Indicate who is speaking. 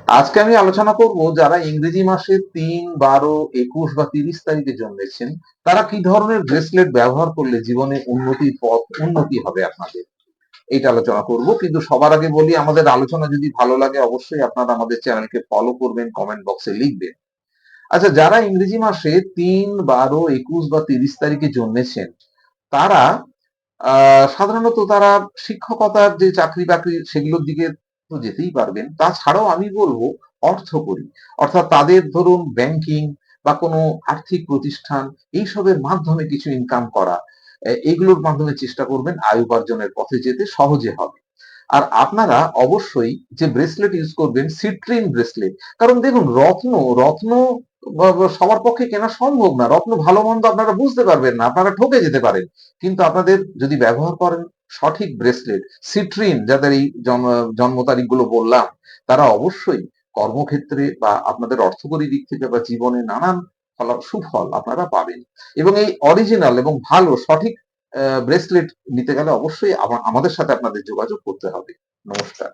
Speaker 1: আজকে আমি আলোচনা করব যারা ইংরেজি মাসে ৩, ১২, ২১ বা ৩০ তারিখে জন্মেছেন তারা কি ধরনের ব্রেসলেট ব্যবহার করলে জীবনে উন্নতি হবে আপনাদের। এইটা আলোচনা করব, কিন্তু সবার আগে বলি আমাদের আলোচনা যদি ভালো লাগে অবশ্যই আপনারা আমাদের চ্যানেলকে ফলো করবেন, কমেন্ট বক্সে লিখবেন। আচ্ছা, যারা ইংরেজি মাসে ৩, ১২, ২১ বা ৩০ তারিখে জন্মেছেন তারা সাধারণত তারা শিক্ষকতার যে চাকরি-বাকরি সেগুলোর দিকে তো যেতেই পারবেন। তাছাড়াও আমি বলব অর্থকরী। অর্থাৎ তাদের ধরুন ব্যাংকিং বা কোনো আর্থিক প্রতিষ্ঠান এইসবের মাধ্যমে কিছু ইনকাম করা। এগুলোর মাধ্যমে চেষ্টা করবেন আয় উপার্জনের পথে যেতে সহজে হবে। আর আপনারা অবশ্যই যে ব্রেসলেট ইউজ করবেন সিট্রিন ব্রেসলেট। কারণ দেখুন রত্ন সবার পক্ষে কেনা সম্ভব না। রত্ন ভালো মন্দ আপনারা বুঝতে পারবেন না। আপনারা ঠকে যেতে পারেন। কিন্তু আপনাদের যদি ব্যবহার করেন সঠিক ব্রেসলেট, সিট্রিন যাদের এই জন্ম তারিখগুলো বললাম, তারা অবশ্যই কর্মক্ষেত্রে বা আপনাদের অর্থকরী দিক থেকে বা জীবনে নানান সুফল আপনারা পাবেন। এবং এই অরিজিনাল এবং ভালো সঠিক ব্রেসলেট নিতে গেলে অবশ্যই আমাদের সাথে আপনাদের যোগাযোগ করতে হবে। নমস্কার।